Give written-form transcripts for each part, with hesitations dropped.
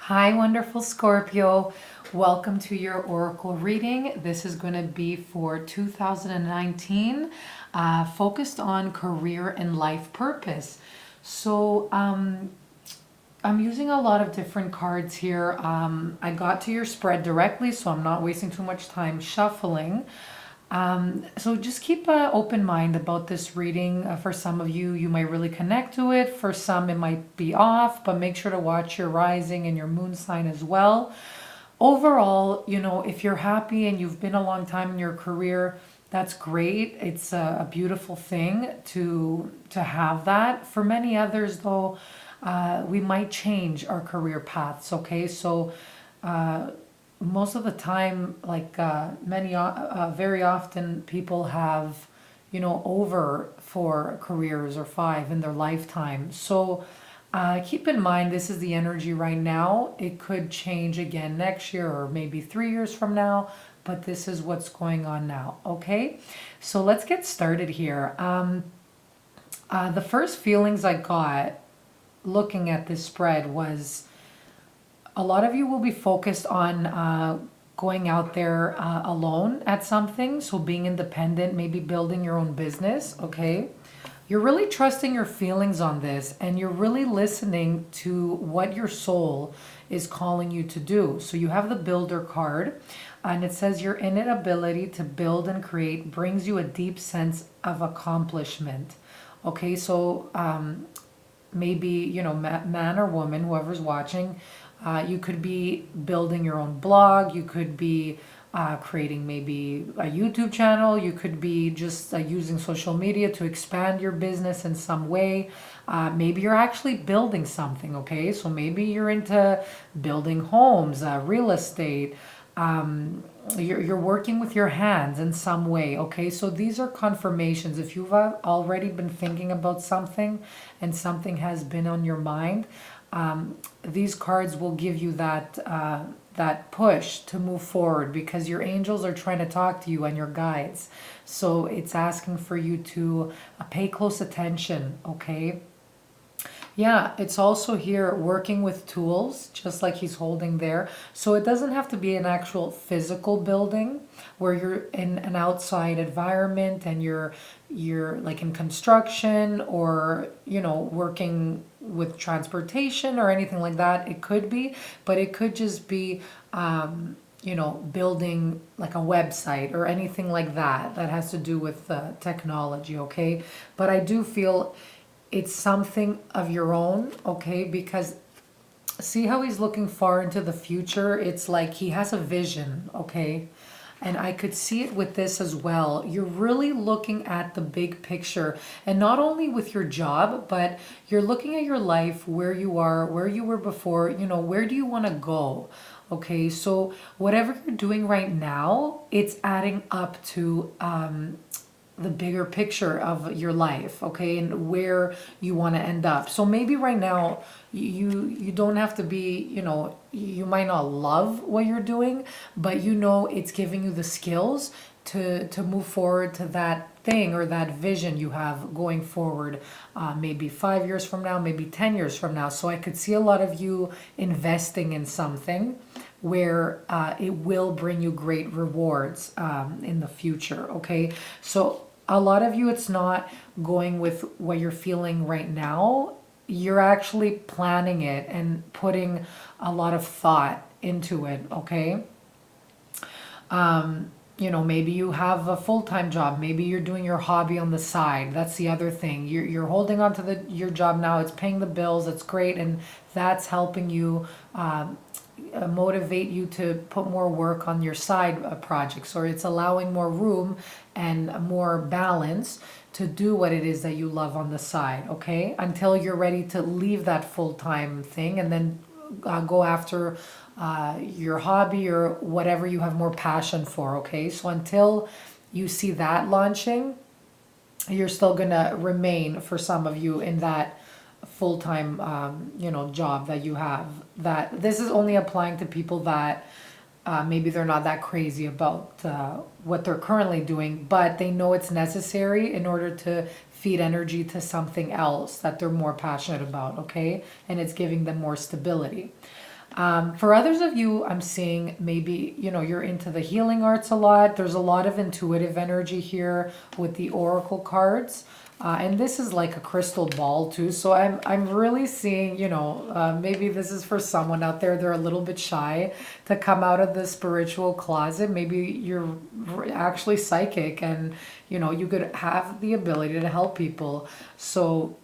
Hi, wonderful Scorpio. Welcome to your Oracle reading. This is going to be for 2019, focused on career and life purpose. So, I'm using a lot of different cards here. I got to your spread directly, so I'm not wasting too much time shuffling. So just keep an open mind about this reading. For some of you, you might really connect to it. For some, it might be off, but make sure to watch your rising and your moon sign as well. Overall, if you're happy and you've been a long time in your career, that's great. It's a beautiful thing to have that. For many others, though, we might change our career paths. Okay, so most of the time, like very often, people have, over 4 careers or 5 in their lifetime. So keep in mind, this is the energy right now. It could change again next year or maybe 3 years from now, but this is what's going on now. Okay, so let's get started here. The first feelings I got looking at this spread was a lot of you will be focused on going out there alone at something. So being independent, maybe building your own business. Okay. You're really trusting your feelings on this and you're really listening to what your soul is calling you to do. So you have the builder card and it says your innate ability to build and create brings you a deep sense of accomplishment. Okay. So maybe, man or woman, whoever's watching, you could be building your own blog. You could be creating maybe a YouTube channel. You could be just using social media to expand your business in some way. Maybe you're actually building something, okay? So maybe you're into building homes, real estate. You're working with your hands in some way, okay? So these are confirmations. If you've already been thinking about something and something has been on your mind, these cards will give you that push to move forward because your angels are trying to talk to you and your guides. So it's asking for you to pay close attention, okay? Yeah, it's also here working with tools, just like he's holding there. So it doesn't have to be an actual physical building where you're in an outside environment and you're like in construction or, working with transportation or anything like that. It could be, but it could just be building like a website or anything like that that has to do with technology, okay? But I do feel it's something of your own, okay? Because see how he's looking far into the future? It's like he has a vision, okay? And I could see it with this as well. You're really looking at the big picture, and not only with your job, but you're looking at your life, where you are, where you were before, where do you want to go? Okay, so whatever you're doing right now, it's adding up to the bigger picture of your life, okay, and where you want to end up. So maybe right now you don't have to be, you might not love what you're doing, but it's giving you the skills to move forward to that thing or that vision you have going forward, maybe 5 years from now, maybe 10 years from now. So I could see a lot of you investing in something where it will bring you great rewards in the future, okay? So a lot of you, it's not going with what you're feeling right now. You're actually planning it and putting a lot of thought into it, okay? Maybe you have a full-time job. Maybe you're doing your hobby on the side. That's the other thing. You're holding on to your job now. It's paying the bills. It's great. And that's helping you motivate you to put more work on your side projects, or it's allowing more room and more balance to do what it is that you love on the side, okay? Until you're ready to leave that full-time thing and then go after your hobby or whatever you have more passion for, okay? So until you see that launching, you're still gonna remain, for some of you, in that full-time job that you have. That this is only applying to people that maybe they're not that crazy about what they're currently doing, but they know it's necessary in order to feed energy to something else that they're more passionate about, okay? And it's giving them more stability. For others of you, I'm seeing maybe, you're into the healing arts a lot. There's a lot of intuitive energy here with the oracle cards. And this is like a crystal ball too. So I'm really seeing, maybe this is for someone out there. They're a little bit shy to come out of the spiritual closet. Maybe you're actually psychic and, you could have the ability to help people. So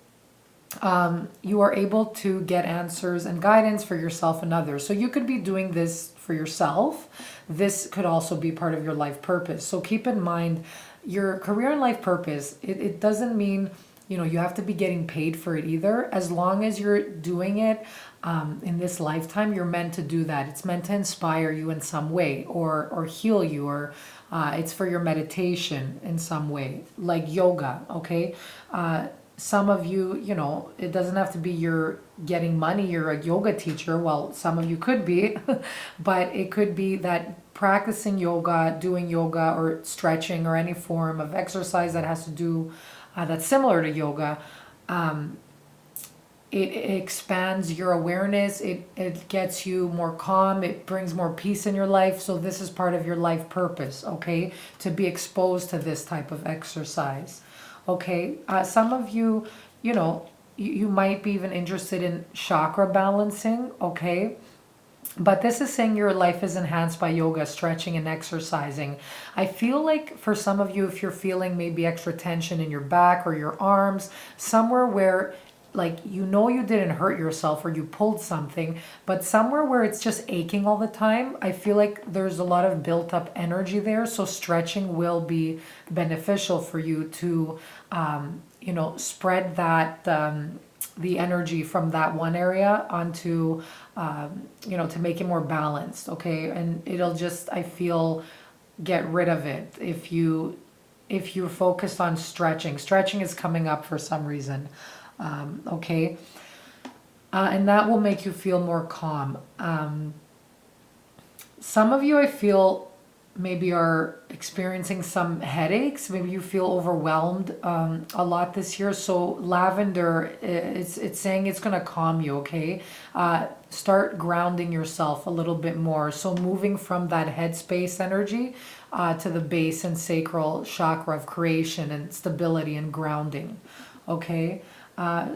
you are able to get answers and guidance for yourself and others. So you could be doing this for yourself. This could also be part of your life purpose. So keep in mind your career and life purpose. It doesn't mean, you have to be getting paid for it either. As long as you're doing it in this lifetime, you're meant to do that. It's meant to inspire you in some way or heal you, or it's for your meditation in some way, like yoga, okay? Some of you, it doesn't have to be you're getting money, you're a yoga teacher. Well, some of you could be, but it could be that practicing yoga, doing yoga or stretching or any form of exercise that has to do, that's similar to yoga. It expands your awareness. It gets you more calm. It brings more peace in your life. So this is part of your life purpose, okay? To be exposed to this type of exercise. Okay, some of you, you might be even interested in chakra balancing, okay? But this is saying your life is enhanced by yoga, stretching, and exercising. I feel like for some of you, if you're feeling maybe extra tension in your back or your arms, somewhere where like you didn't hurt yourself or you pulled something, but somewhere where it's just aching all the time, I feel like there's a lot of built up energy there. So stretching will be beneficial for you to spread that the energy from that one area onto to make it more balanced, okay? And it'll just, I feel, get rid of it if you're focused on stretching. Stretching is coming up for some reason. Okay, and that will make you feel more calm. Some of you, I feel, maybe are experiencing some headaches. Maybe you feel overwhelmed a lot this year. So lavender, it's saying it's going to calm you, okay? Start grounding yourself a little bit more. So moving from that headspace energy to the base and sacral chakra of creation and stability and grounding, okay?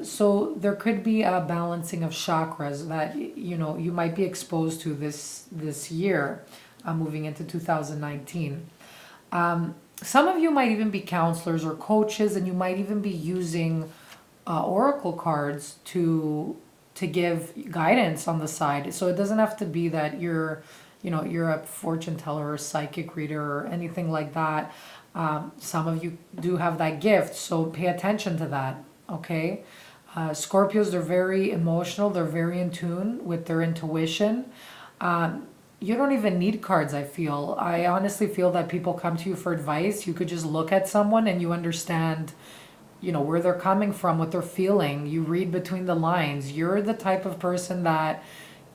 So there could be a balancing of chakras that you might be exposed to this year, moving into 2019. Some of you might even be counselors or coaches, and you might even be using oracle cards to give guidance on the side. So it doesn't have to be that you're a fortune teller or psychic reader or anything like that. Some of you do have that gift, so pay attention to that. Okay, Scorpios, they're very emotional. They're very in tune with their intuition. You don't even need cards, I feel. I honestly feel that people come to you for advice. You could just look at someone and you understand, where they're coming from, what they're feeling. You read between the lines. You're the type of person that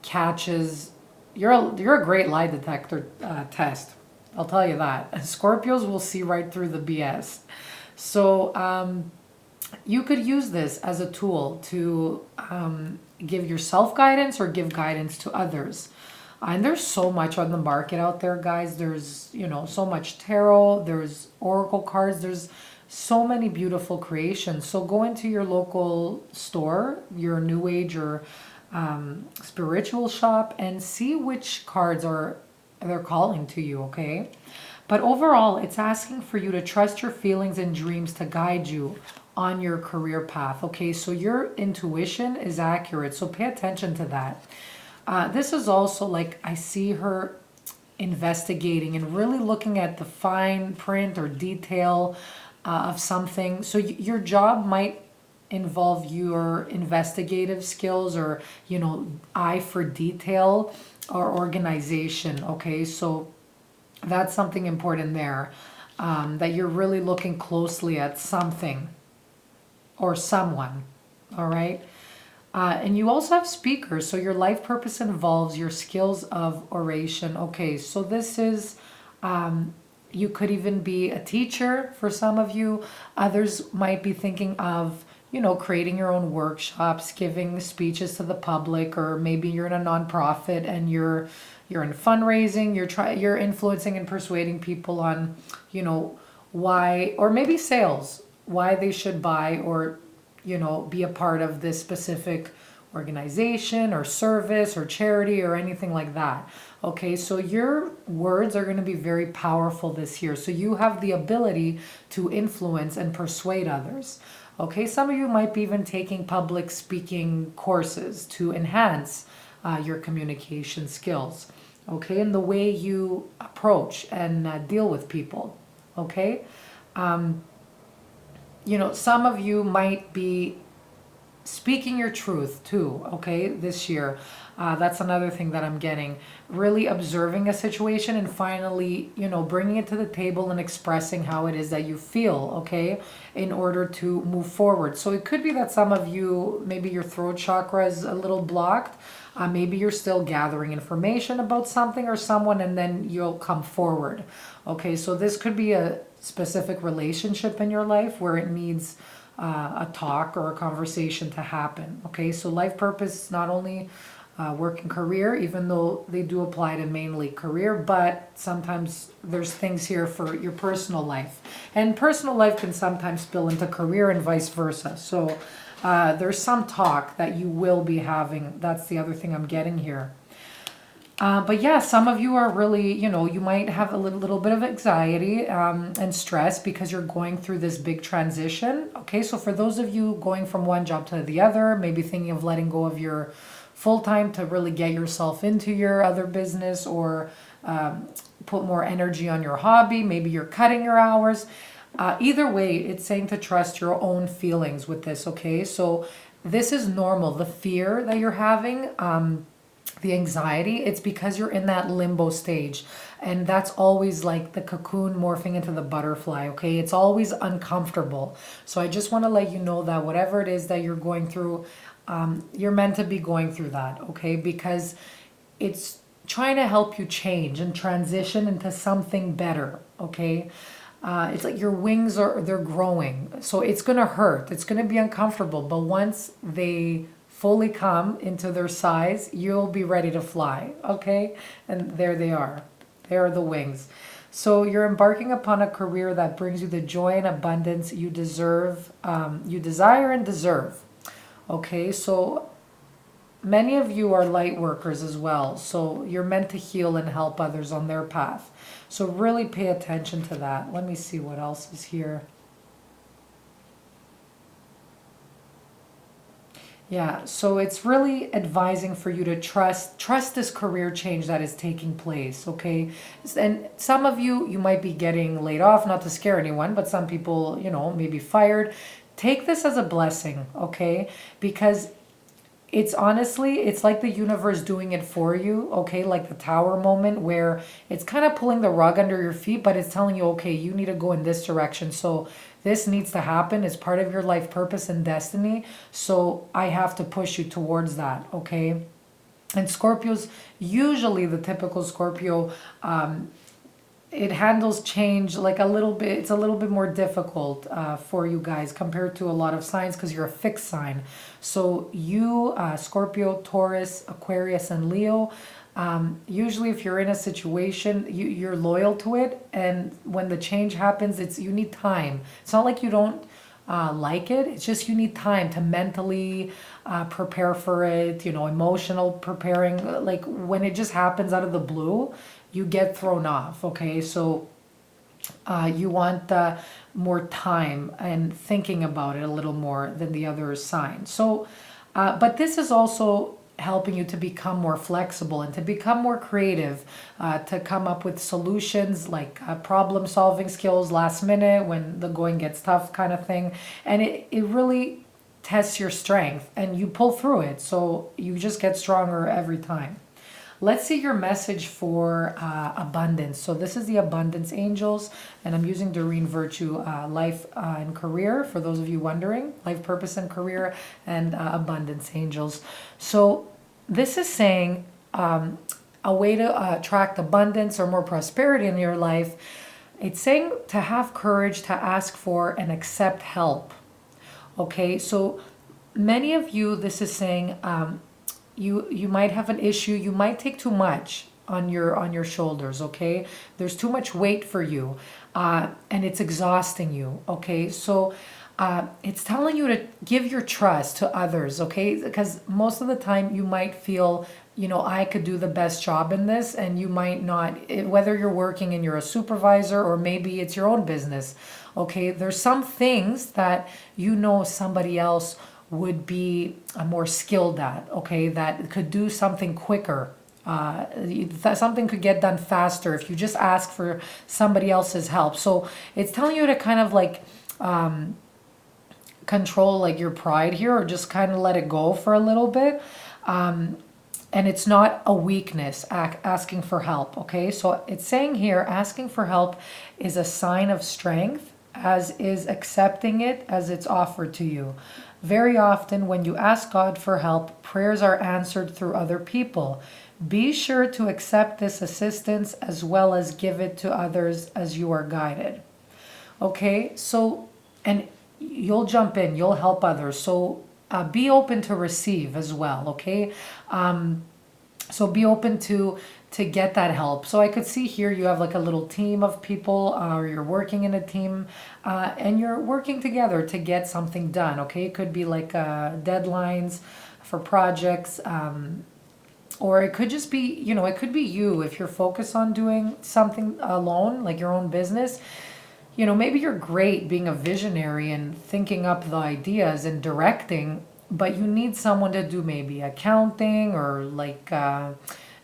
catches, you're a great lie detector test. I'll tell you that. Scorpios will see right through the BS. So, you could use this as a tool to give yourself guidance or give guidance to others. And there's so much on the market out there, guys. There's, so much tarot, there's oracle cards, there's so many beautiful creations. So go into your local store, your new age or spiritual shop, and see which cards they're calling to you, okay? But overall, it's asking for you to trust your feelings and dreams to guide you on your career path, okay? So your intuition is accurate, so pay attention to that. This is also like, I see her investigating and really looking at the fine print or detail of something. So your job might involve your investigative skills or, eye for detail or organization, okay? So that's something important there, that you're really looking closely at something or someone, all right? And you also have speakers, so your life purpose involves your skills of oration. Okay, so this is, you could even be a teacher for some of you. Others might be thinking of creating your own workshops, giving speeches to the public, or maybe you're in a nonprofit and you're in fundraising, you're influencing and persuading people on, why, or maybe sales, why they should buy or, be a part of this specific organization or service or charity or anything like that. Okay, so your words are going to be very powerful this year. So you have the ability to influence and persuade others. Okay, some of you might be even taking public speaking courses to enhance your communication skills. Okay, and the way you approach and deal with people. Okay, some of you might be speaking your truth too, okay, this year. That's another thing that I'm getting. Really observing a situation and finally, bringing it to the table and expressing how it is that you feel, okay, in order to move forward. So it could be that some of you, maybe your throat chakra is a little blocked. Maybe you're still gathering information about something or someone and then you'll come forward. Okay, so this could be a specific relationship in your life where it needs a talk or a conversation to happen. Okay, so life purpose, not only work and career, even though they do apply to mainly career, but sometimes there's things here for your personal life. And personal life can sometimes spill into career and vice versa. So there's some talk that you will be having. That's the other thing I'm getting here. But yeah, some of you are really, you might have a little bit of anxiety and stress because you're going through this big transition. Okay, so for those of you going from one job to the other, maybe thinking of letting go of your full-time to really get yourself into your other business or put more energy on your hobby, maybe you're cutting your hours. Either way, it's saying to trust your own feelings with this, okay? So this is normal. The fear that you're having, the anxiety, it's because you're in that limbo stage. And that's always like the cocoon morphing into the butterfly, okay? It's always uncomfortable. So I just want to let you know that whatever it is that you're going through, you're meant to be going through that, okay? Because it's trying to help you change and transition into something better, okay? It's like your wings they're growing. So it's going to hurt. It's going to be uncomfortable. But once they fully come into their size, you'll be ready to fly, okay? And there they are. There are the wings. So you're embarking upon a career that brings you the joy and abundance you deserve, you desire and deserve. Okay, so many of you are light workers as well. So you're meant to heal and help others on their path. So really pay attention to that. Let me see what else is here. Yeah, so it's really advising for you to trust this career change that is taking place, okay? And some of you might be getting laid off, not to scare anyone, but some people, maybe fired. Take this as a blessing, okay? Because it's like the universe doing it for you, okay? Like the tower moment where it's kind of pulling the rug under your feet, but it's telling you, okay, you need to go in this direction. So this needs to happen. It's part of your life purpose and destiny. So I have to push you towards that, okay? And Scorpios, usually the typical Scorpio, it handles change like a little bit. It's a little bit more difficult for you guys compared to a lot of signs because you're a fixed sign. So you, Scorpio, Taurus, Aquarius, and Leo, usually if you're in a situation, you're loyal to it. And when the change happens, you need time. It's not like you don't like it. It's just you need time to mentally prepare for it, emotional preparing. Like when it just happens out of the blue, you get thrown off, okay? So you want more time and thinking about it a little more than the other sign. So, but this is also helping you to become more flexible and to become more creative, to come up with solutions like problem solving skills last minute when the going gets tough kind of thing. And it really tests your strength and you pull through it. So you just get stronger every time. Let's see your message for abundance. So this is the Abundance Angels, and I'm using Doreen Virtue, Life and Career, for those of you wondering, Life Purpose and Career, and Abundance Angels. So this is saying a way to attract abundance or more prosperity in your life. It's saying to have courage to ask for and accept help. Okay, so many of you, this is saying, you might have an issue. You might take too much on your shoulders. Okay, there's too much weight for you, and it's exhausting you. Okay, so it's telling you to give your trust to others. Okay, because most of the time you might feel, I could do the best job in this, and you might not. Whether you're working and you're a supervisor, or maybe it's your own business. Okay, there's some things that somebody else would be more skilled at, okay, that could do something quicker. Something could get done faster if you just ask for somebody else's help. So it's telling you to kind of like control like your pride here, or just kind of let it go for a little bit. And it's not a weakness, asking for help, okay? So it's saying here, asking for help is a sign of strength, as is accepting it as it's offered to you. Very often, when you ask God for help, prayers are answered through other people. Be sure to accept this assistance as well as give it to others as you are guided. Okay, so, and you'll jump in, you'll help others. So be open to receive as well, okay? So be open to get that help. So I could see here you have like a little team of people, or you're working in a team, and you're working together to get something done, okay? It could be like deadlines for projects, or it could just be, it could be you if you're focused on doing something alone, like your own business. Maybe you're great being a visionary and thinking up the ideas and directing, but you need someone to do maybe accounting, or like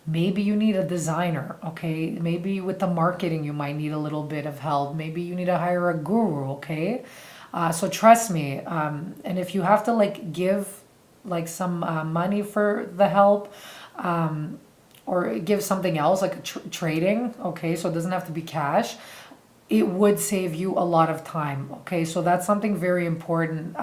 maybe you need a designer, okay? Maybe with the marketing you might need a little bit of help. Maybe you need to hire a guru, okay? So trust me, and if you have to like give like some money for the help, or give something else like trading, okay? So it doesn't have to be cash. It would save you a lot of time, okay? So that's something very important.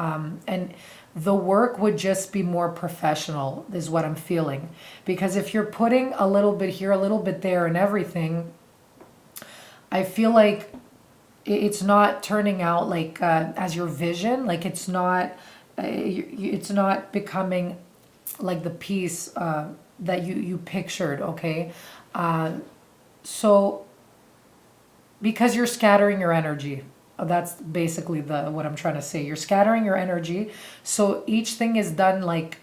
And the work would just be more professional, is what I'm feeling. Because if you're putting a little bit here, a little bit there, and everything, I feel like it's not turning out like as your vision. Like it's not becoming like the piece that you pictured, okay? So because you're scattering your energy. That's basically what I'm trying to say. You're scattering your energy. So each thing is done like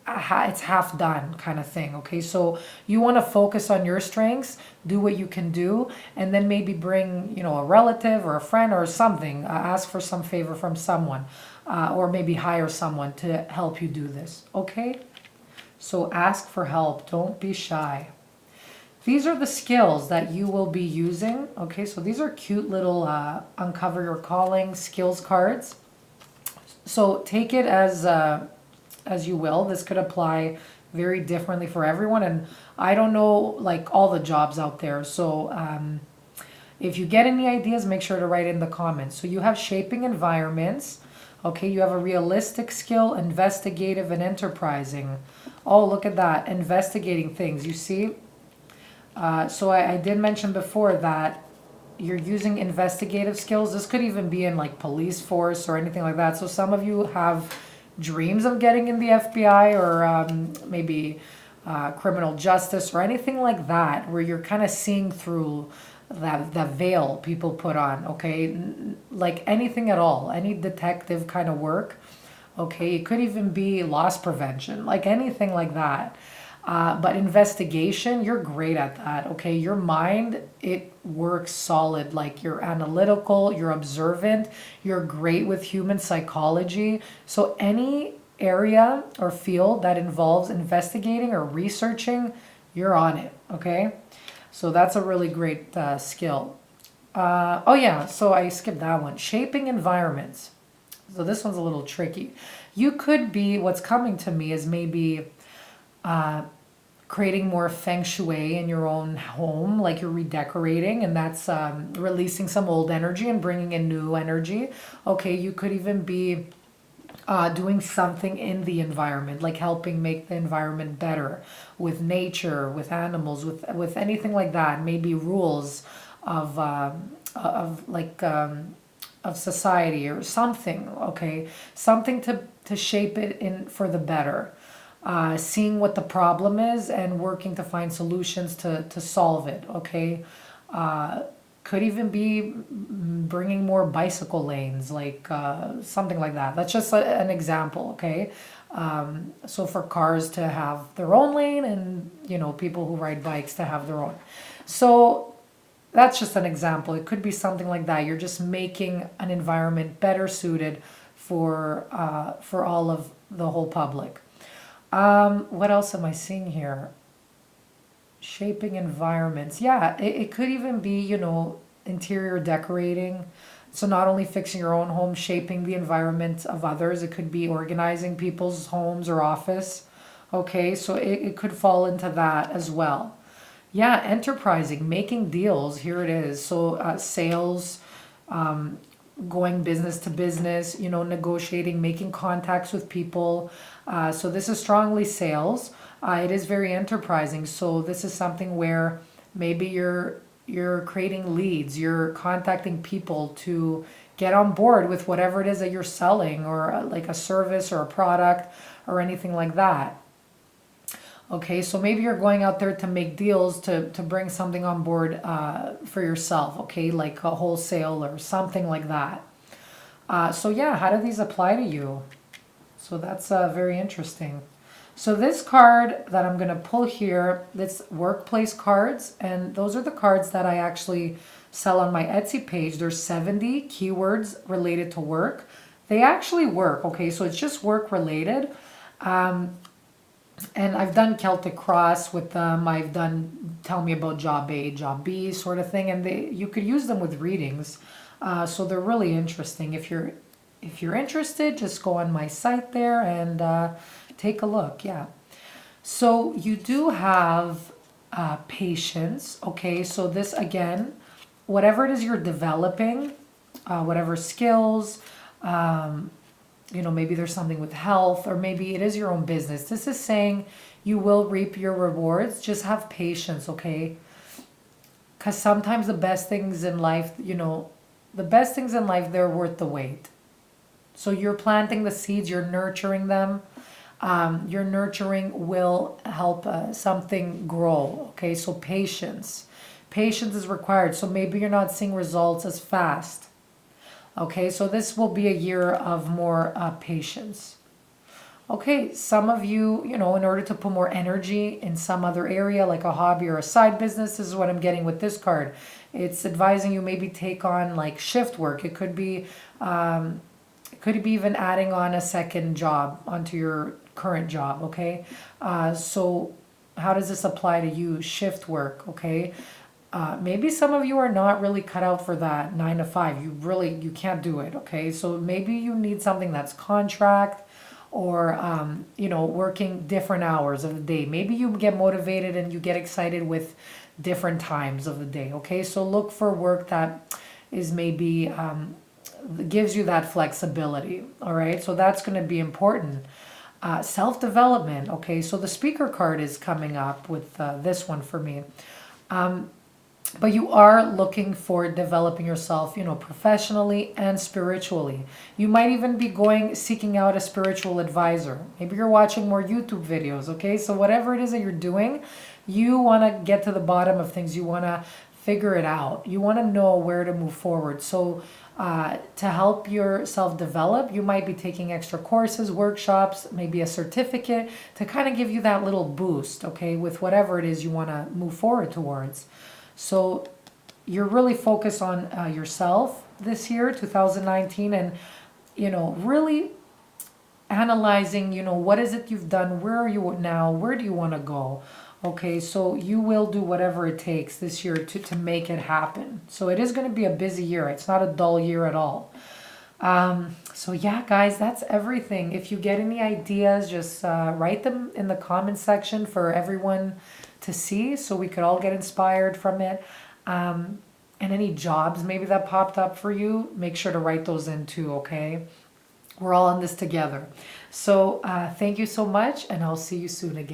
it's half done kind of thing. Okay. So you want to focus on your strengths, do what you can do, and then maybe bring, a relative or a friend or something, ask for some favor from someone, or maybe hire someone to help you do this. Okay. So ask for help. Don't be shy. These are the skills that you will be using. Okay, so these are cute little Uncover Your Calling skills cards. So take it as you will. This could apply very differently for everyone. And I don't know like all the jobs out there. So if you get any ideas, make sure to write in the comments. So you have shaping environments. Okay, you have a realistic skill, investigative and enterprising. Oh, look at that. Investigating things. You see? So I did mention before that you're using investigative skills. This could even be in like police force or anything like that. So some of you have dreams of getting in the FBI, or maybe criminal justice or anything like that, where you're kind of seeing through that veil people put on, okay? Like anything at all, any detective kind of work, okay? It could even be loss prevention, like anything like that. But investigation, you're great at that, okay? Your mind, it works solid. Like you're analytical, you're observant, you're great with human psychology. So any area or field that involves investigating or researching, you're on it, okay? So that's a really great skill. Oh yeah, so I skipped that one. Shaping environments. So this one's a little tricky. You could be, what's coming to me is maybe creating more feng shui in your own home, like you're redecorating, and that's releasing some old energy and bringing in new energy. Okay, you could even be doing something in the environment, like helping make the environment better with nature, with animals, with anything like that. Maybe rules of like of society or something, okay? Something to shape it in for the better. Seeing what the problem is and working to find solutions to solve it, okay? Could even be bringing more bicycle lanes, like something like that. That's just an example, okay? So for cars to have their own lane and, people who ride bikes to have their own. So that's just an example. It could be something like that. You're just making an environment better suited for all of the whole public. What else am I seeing here? Shaping environments. Yeah, it could even be, interior decorating. So not only fixing your own home, shaping the environment of others. It could be organizing people's homes or office. Okay, so it could fall into that as well. Yeah, enterprising, making deals. Here it is. So sales, going business to business, negotiating, making contacts with people. So this is strongly sales. It is very enterprising. So this is something where maybe you're creating leads, you're contacting people to get on board with whatever it is that you're selling, or like a service or a product or anything like that. Okay, so maybe you're going out there to make deals to bring something on board for yourself, okay, like a wholesale or something like that. So yeah, how do these apply to you? So that's very interesting. So this card that I'm going to pull here, that's workplace cards, and those are the cards that I actually sell on my Etsy page. There's 70 keywords related to work. They actually work, okay, so it's just work related. And I've done Celtic Cross with them. I've done tell me about job A, job B sort of thing, and you could use them with readings. So they're really interesting. If you're interested, just go on my site there and take a look. Yeah. So you do have patience. Okay. So this again, whatever it is you're developing, whatever skills. Maybe there's something with health, or maybe it is your own business. This is saying you will reap your rewards. Just have patience, okay? Because sometimes the best things in life, they're worth the wait. So you're planting the seeds, you're nurturing them. Your nurturing will help something grow, okay? So patience. Patience is required. So maybe you're not seeing results as fast. Okay, so this will be a year of more patience. Okay, some of you, in order to put more energy in some other area, like a hobby or a side business, this is what I'm getting with this card. It's advising you maybe take on like shift work. It could be even adding on a second job onto your current job, okay? So how does this apply to you? Shift work, okay? Maybe some of you are not really cut out for that 9 to 5. You can't do it, okay? So maybe you need something that's contract, or, working different hours of the day. Maybe you get motivated and you get excited with different times of the day, okay? So look for work that is maybe, gives you that flexibility, all right? So that's going to be important. Self-development, okay? So the speaker card is coming up with this one for me. But you are looking for developing yourself, professionally and spiritually. You might even be seeking out a spiritual advisor. Maybe you're watching more YouTube videos, okay? So whatever it is that you're doing, you want to get to the bottom of things. You want to figure it out. You want to know where to move forward. So to help yourself develop, you might be taking extra courses, workshops, maybe a certificate to kind of give you that little boost, okay, with whatever it is you want to move forward towards. So you're really focused on yourself this year, 2019, and, really analyzing, what is it you've done? Where are you now? Where do you want to go? Okay, so you will do whatever it takes this year to make it happen. So it is going to be a busy year. It's not a dull year at all. So yeah, guys, that's everything. If you get any ideas, just write them in the comment section for everyone to see, so we could all get inspired from it. And any jobs maybe that popped up for you, make sure to write those in too, okay? We're all in this together. So thank you so much, and I'll see you soon again.